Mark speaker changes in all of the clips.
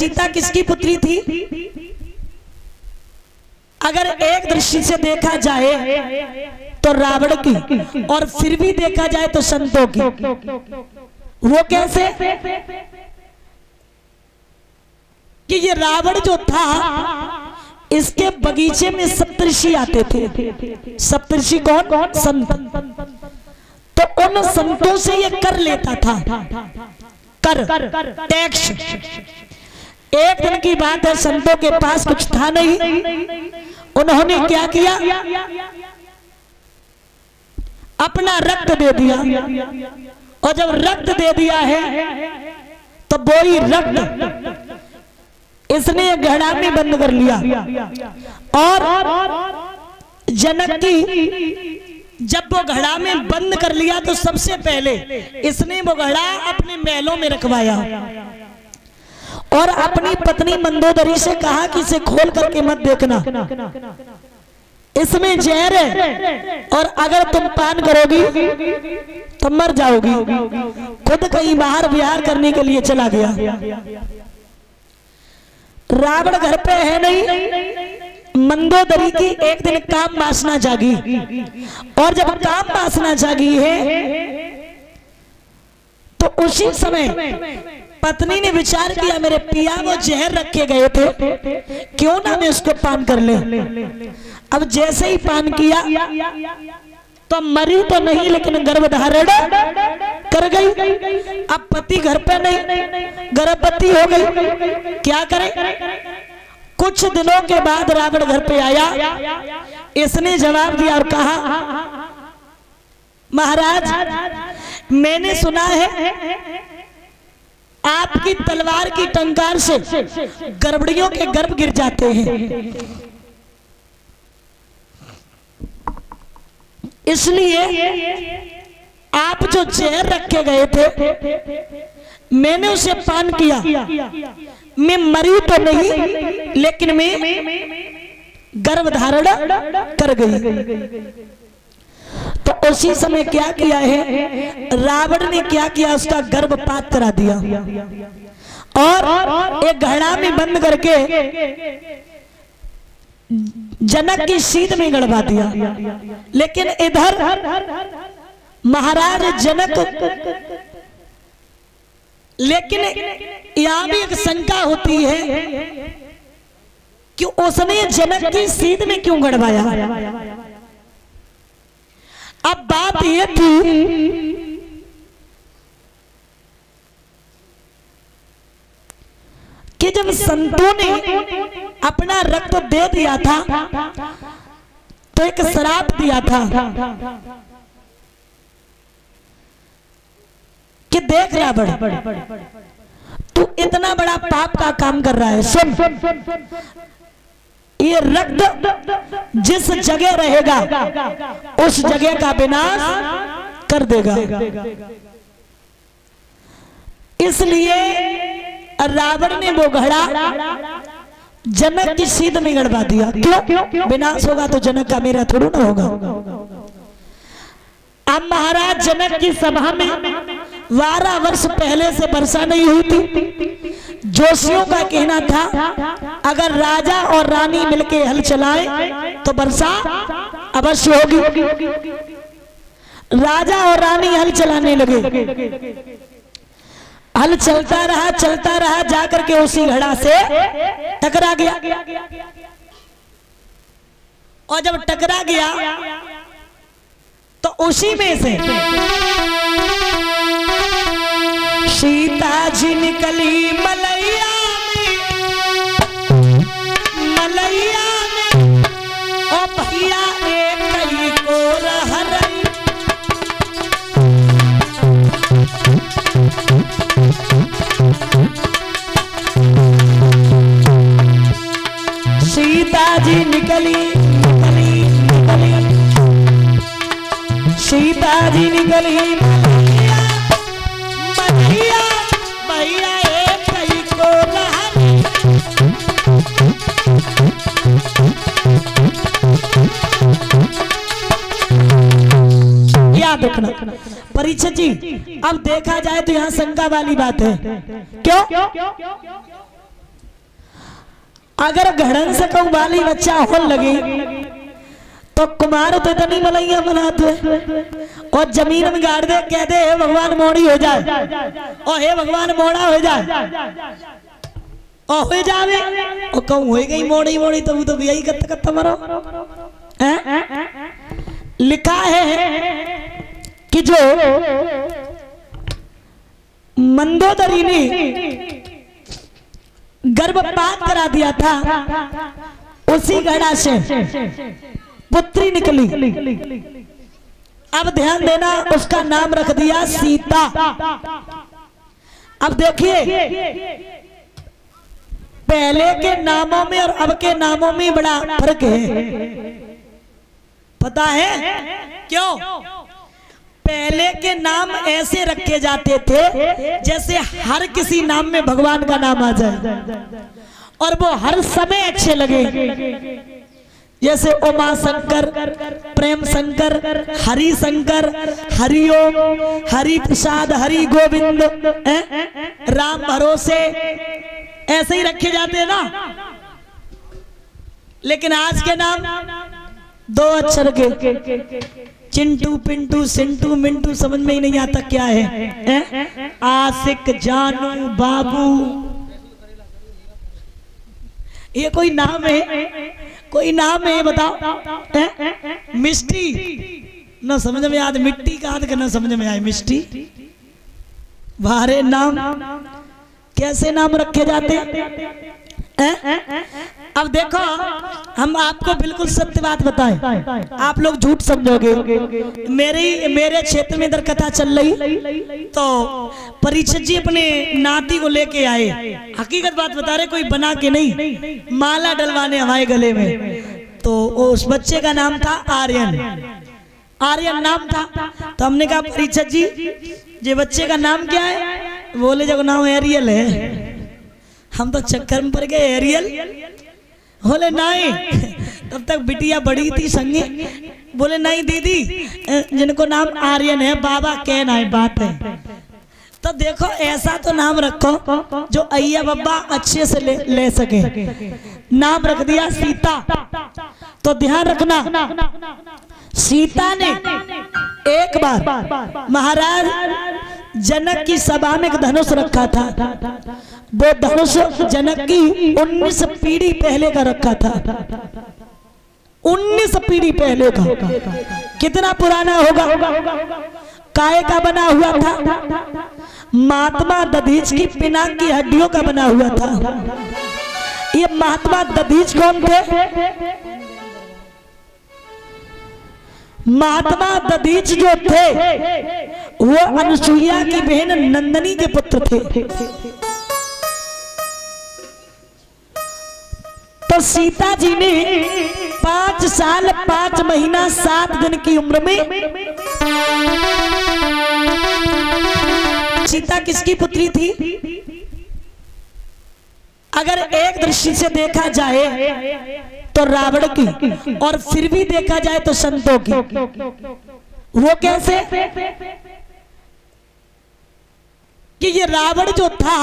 Speaker 1: सीता किसकी पुत्री थी? अगर एक दृष्टि से देखा जाए तो रावण की, और फिर भी देखा जाए तो संतों की। वो कैसे? कि ये रावण जो था, इसके बगीचे में सप्तऋषि आते थे। सप्तऋषि कौन? संत। तो उन संतों से ये कर लेता था, कर टैक्स। एक दिन की बात है, संतों के पास कुछ था नहीं, उन्होंने क्या किया? अपना रक्त दे दिया। और जब रक्त दे दिया है तो वही रक्त इसने घड़ा में बंद कर लिया। और जनक की जब वो घड़ा में बंद कर लिया तो सबसे पहले इसने वो घड़ा अपने महलों में रखवाया और अपनी पत्नी मंदोदरी से कहा कि इसे खोल करके मत देखना, इसमें जहर है और अगर तुम पान करोगी तो मर जाओगी। खुद कहीं बाहर विहार करने के लिए चला गया। रावण घर पे है नहीं। मंदोदरी की एक दिन काम वासना जागी, और जब काम वासना जागी है तो उसी समय पत्नी ने विचार किया, मेरे पिया वो जहर रखे गए थे, क्यों ना मैं उसको पान कर ले। अब जैसे ही पान किया तो मरी तो नहीं, लेकिन गर्भधारण कर गई। अब पति घर पे नहीं, गर्भवती हो गई। क्या करे? कुछ दिनों के बाद रावण घर पे आया। इसने जवाब दिया और कहा, महाराज मैंने सुना है आपकी तलवार की टंकार से गर्भड़ियों के गर्भ गिर जाते हैं, इसलिए आप जो जहर रखे गए थे मैंने उसे पान किया। मैं मरी तो नहीं, लेकिन मैं गर्भ धारण कर गई। तो उसी समय क्या किया है रावण ने? क्या किया? उसका गर्भपात करा दिया और एक घड़ा में बंद करके जनक की सीध में गड़वा दिया। लेकिन इधर महाराज जनक, लेकिन यहां भी एक शंका होती है कि उसने जनक की सीध में क्यों गड़वाया। अब बात यह थी कि जब संतों ने अपना रक्त दे दिया था तो एक श्राप दिया था कि देख रावण तू इतना बड़ा पाप का काम कर रहा है। सुन, ये रक्त जिस जगह रहेगा उस जगह का विनाश कर देगा। इसलिए रावण ने वो घड़ा जनक की सीध में गड़वा दिया। क्यों? विनाश होगा तो जनक का मेरा थोड़ा ना होगा। अब महाराज जनक की सभा में 12 वर्ष पहले से वर्षा नहीं हुई थी। जोशियों का कहना था अगर राजा और रानी मिलके हल चलाए तो वर्षा अवश्य होगी। राजा और रानी हल चलाने लगे। हल चलता रहा जाकर के उसी घड़ा से टकरा गया। और जब टकरा गया तो उसी में से सीता जी निकली मलैया में ओ भैया एक कई को रहरई। सीता जी निकली सीता जी निकली भैया एक कई को याद रखना परीक्षित जी। अब देखा जाए तो यहाँ शंका वाली बात है। क्यों? अगर घड़न से कहूँ बाली बच्चा होने लगी तो कुमार तो इतनी मलैया बनाते और जमीन में गाड़ दे, कहते हे भगवान मोड़ी हो जाए और हे भगवान मोड़ा हो जाए और हो जावे और कहूँ हो गई मोड़ी मोड़ी तो यही कत्ता कत्ता मरो। लिखा है कि जो मंदोदरी ने गर्भपात करा दिया था उसी घड़ा से पुत्री निकली। अब ध्यान देना, उसका नाम रख दिया सीता। अब देखिए पहले के नामों में और अब के नामों में बड़ा फर्क है, पता है क्यों? पहले के नाम ऐसे रखे जाते थे जैसे हर किसी नाम में भगवान का नाम आ जाए और वो हर समय अच्छे लगे, जैसे उमा शंकर, प्रेम शंकर, हरि शंकर, हरिओम, हरि प्रसाद, हरि गोविंद, राम भरोसे, ऐसे ही रखे जाते हैं ना। लेकिन आज के नाम 2 अक्षर के, चिंटू पिंटू सिंटू मिंटू, समझ में ही नहीं आता क्या है। आशिक, जानू, बाबू, ये कोई नाम है? कोई नाम है बताओ? मिष्टी न समझ में आए, मिट्टी का हाथ न समझ में आए, मिष्टी बाहरे नाम कैसे नाम रखे जाते हैं? अब देखो हम आपको बिल्कुल सत्य बात बताएं, आप लोग झूठ समझोगे। मेरे क्षेत्र में इधर कथा चल रही तो परीक्षित जी अपने नाती को लेके आए, हकीकत बात बता रहे, कोई बना के नहीं, माला डलवाने हमारे गले में। तो उस बच्चे का नाम था आर्यन, आर्यन नाम था। तो हमने कहा परीक्षित जी ये बच्चे का नाम क्या है? बोले जब नाम एरियल है। हम तो चक्कर में पड़ गए, एरियल? बोले नहीं। तब तक बिटिया बड़ी थी संगे, बोले नहीं दीदी जिनको नाम आर्यन है बाबा कहना है, बात है। तो देखो ऐसा तो नाम रखो जो अय्या बब्बा अच्छे से ले सके। नाम रख दिया सीता। तो ध्यान रखना, सीता ने एक बार महाराज जनक की सभा में एक धनुष रखा था। वो धनुष जनक की 19 पीढ़ी पहले का रखा था, 19 पीढ़ी पहले का। कितना पुराना होगा? काय का बना हुआ था? महात्मा दधीच की पिनाक की हड्डियों का बना हुआ था। ये महात्मा दधीच कौन थे? महात्मा दधीच जो थे वो अनुसुईया की बहन नंदनी के पुत्र थे। तो सीता जी ने 5 साल 5 महीना 7 दिन की उम्र में, सीता किसकी पुत्री थी? अगर एक दृष्टि से देखा जाए तो रावण की, और फिर भी देखा जाए तो संतों की। वो कैसे? कि ये रावण जो था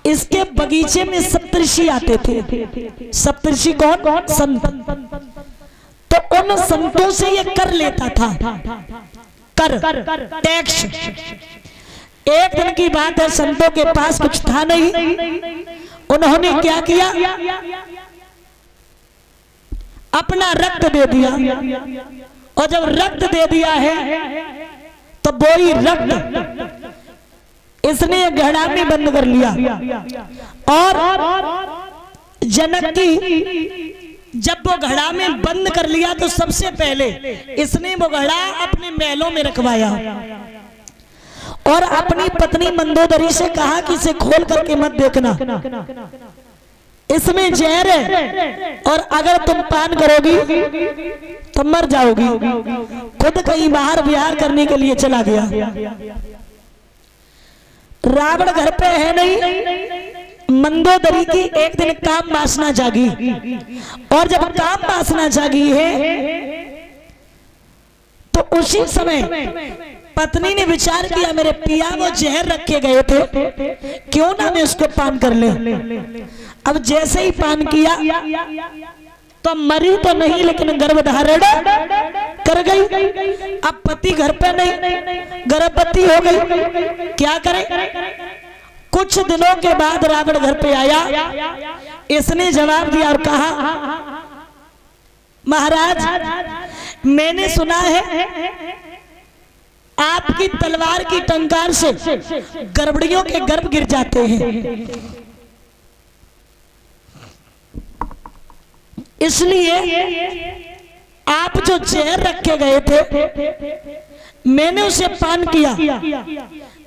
Speaker 1: इसके बगीचे में सप्तऋषि आते थे। सप्तऋषि कौन? संत। तो उन संतों से ये कर लेता था, कर, टैक्स। एक दिन की बात है, संतों के पास कुछ था नहीं, उन्होंने क्या किया? अपना रक्त दे दिया। और जब रक्त दे दिया है तो वही रक्त इसने घड़ा में बंद कर लिया। और जनक की जब वो घड़ा में बंद कर लिया तो सबसे पहले इसने वो घड़ा अपने महलों में रखवाया और अपनी पत्नी मंदोदरी से कहा कि इसे खोल करके मत देखना, इसमें जहर है और अगर तुम पान करोगी तो मर जाओगी। खुद कहीं बाहर विहार करने के लिए चला गया। रावण घर पे है नहीं, मंदोदरी की एक दिन काम वासना जागी। और जब काम वासना जागी है तो उसी समय पत्नी ने विचार किया मेरे पिया वो जहर रखे गए थे, क्यों ना मैं उसको पान कर ले। अब जैसे ही पान किया तो मरी तो नहीं लेकिन गर्भधारण कर गई। अब पति घर पे नहीं, गर्भवती हो गई, क्या करे। कुछ दिनों के बाद रावण घर पे आया, इसने जवाब दिया और कहा महाराज मैंने सुना है आपकी तलवार की टंकार से गर्भड़ियों के गर्भ गिर जाते हैं, इसलिए आप जो जहर रखे गए थे मैंने उसे पान किया।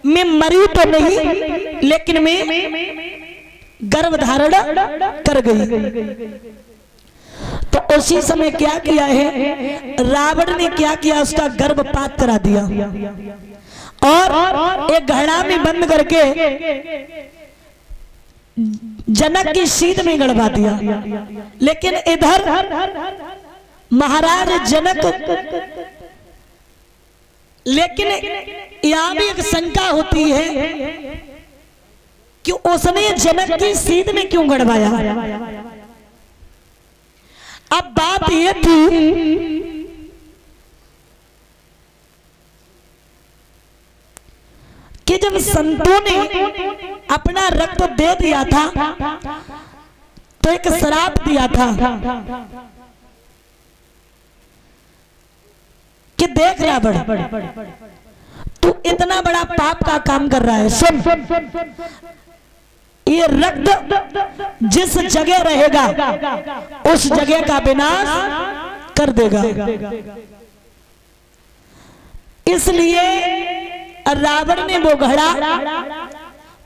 Speaker 1: मैं मरी तो नहीं लेकिन मैं गर्भधारण कर गई। तो उसी समय क्या किया है, रावण ने क्या किया, उसका गर्भपात करा दिया और एक घड़ा में बंद करके जनक की सीध में गड़वा दिया। लेकिन इधर महाराज जनक, लेकिन यहां भी एक शंका होती है कि उसने जनक की सीध में क्यों गड़वाया। अब बात यह थी कि जब संतों ने अपना रक्त दे दिया था तो एक श्राप दिया था कि देख रावण तू इतना बड़ा पाप का काम कर रहा है, सुन ये रक्त जिस जगह रहेगा उस जगह का विनाश कर देगा। इसलिए रावण ने वो घड़ा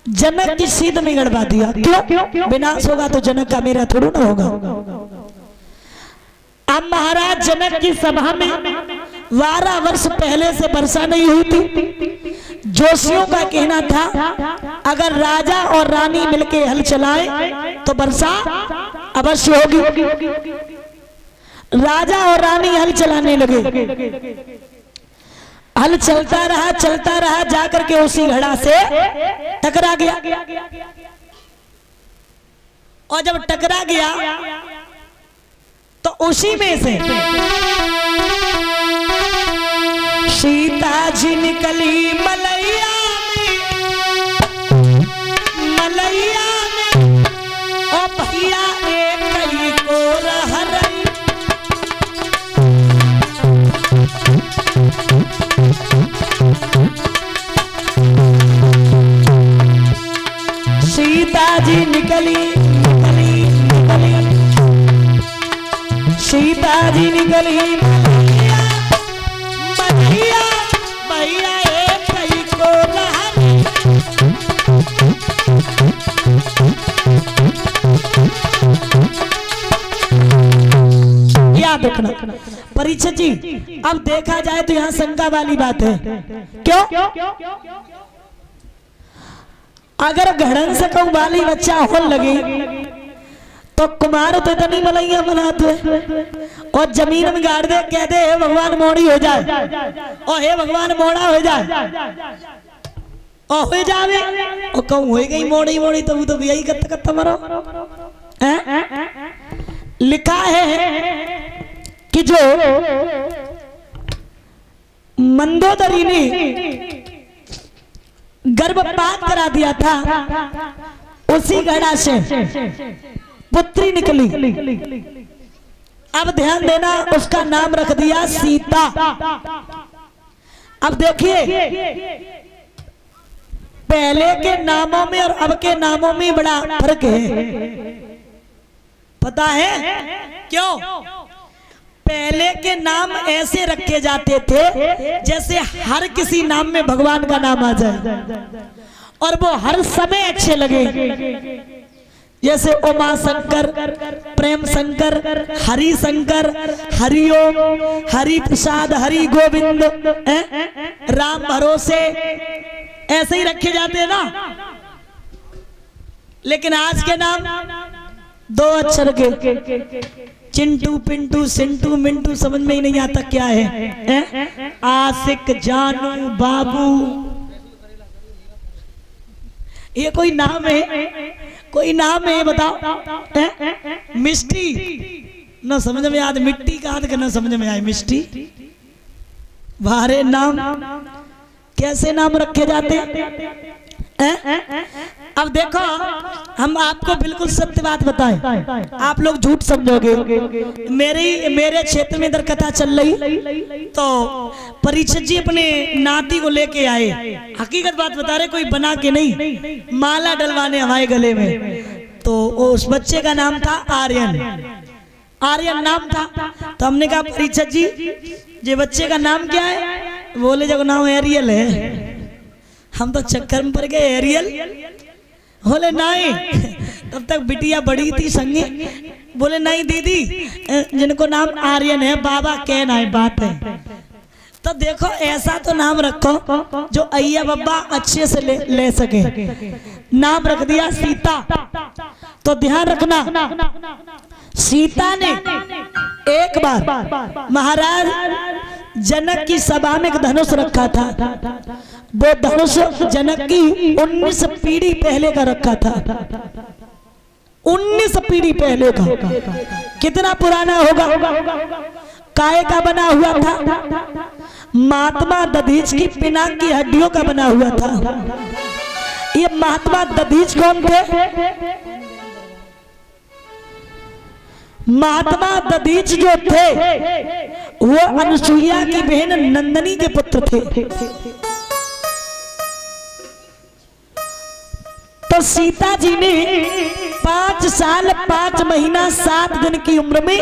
Speaker 1: जनक की सीध में गड़वा दिया। क्यों? विनाश होगा तो जनक का मेरा थोड़ा ना होगा। अब महाराज जनक की सभा में 12 वर्ष पहले से वर्षा नहीं हुई थी। जोशियों का कहना था अगर राजा और रानी मिलके हल चलाएं तो वर्षा अवश्य होगी। राजा और रानी हल चलाने लगे, हल चलता रहा जाकर के उसी घड़ा से टकरा गया। और जब टकरा गया तो उसी में से सीता जी निकली मलैया में ओ भैया एक कई को रहरई। सीता जी निकली सीता जी निकली भैया एक कई को याद रखना परीक्षित जी। अब देखा जाए तो यहाँ शंका वाली बात है। क्यों? अगर घड़न से कहूं वाली बच्चा हो लगी तो कुमार तो इतनी मलैया बनाते और जमीन में गाड़ दे, कह दे हे भगवान मोड़ी हो जाए और हे भगवान मोड़ा हो जाए और हो जावे और कहूं हो गई मोड़ी तो वो तो यही कत्त मरो। लिखा है कि जो मंदोदरी ने गर्भपात करा दिया था उसी घड़ा से पुत्री निकली। अब ध्यान देना उसका नाम रख दिया सीता। अब देखिए पहले के नामों में और अब के नामों में बड़ा फर्क है, पता है क्यों? पहले के नाम ऐसे रखे जाते थे जैसे हर किसी नाम में भगवान का नाम आ जाए और वो हर समय अच्छे लगे, जैसे उमा शंकर, प्रेम शंकर, हरि शंकर, हरिओम, हरि प्रसाद, हरि गोविंद, राम भरोसे, ऐसे ही रखे जाते हैं ना। लेकिन आज के नाम 2 अक्षर के चिंटू पिंटू सिंटू मिंटू समझ में ही नहीं आता क्या है? आशिक जानू बाबू, ये कोई नाम है? कोई नाम है बताओ? मिष्टी ना समझ में आए, मिट्टी का हाथ करना समझ में आए, मिष्टी बारे नाम कैसे नाम रखे जाते हैं? अब देखो हम आपको बिल्कुल सत्य बात बताएं, आप लोग झूठ समझोगे। मेरे क्षेत्र में इधर कथा चल रही तो परीक्षित जी अपने नाती को लेके आए, हकीकत बात बता रहे, कोई बना के नहीं, माला डलवाने हमारे गले में। तो उस बच्चे का नाम था आर्यन, आर्यन नाम था। तो हमने कहा परीक्षित जी ये बच्चे का नाम क्या है? बोले जब नाम एरियल है। हम तो चक्कर में पड़ गए, एरियल? बोले नहीं। तब तक बिटिया बड़ी थी संगे, बोले नहीं दीदी जिनको नाम आर्यन है बाबा कहना है बात है। तो देखो ऐसा तो नाम रखो जो अय्या बब्बा अच्छे से ले सके। नाम रख दिया सीता। तो ध्यान रखना, सीता ने एक बार महाराज जनक की सभा में एक धनुष रखा था। वो धनुष जनक की 19 पीढ़ी पहले का रखा था, 19 पीढ़ी पहले का। कितना पुराना होगा? काय का बना हुआ था? महात्मा दधीच की पिनाक की हड्डियों का बना हुआ था। ये महात्मा दधीच कौन थे? महात्मा दधीच जो थे वो अनुसुईया की बहन नंदनी के पुत्र थे। तो सीता जी ने 5 साल 5 महीना 7 दिन की उम्र में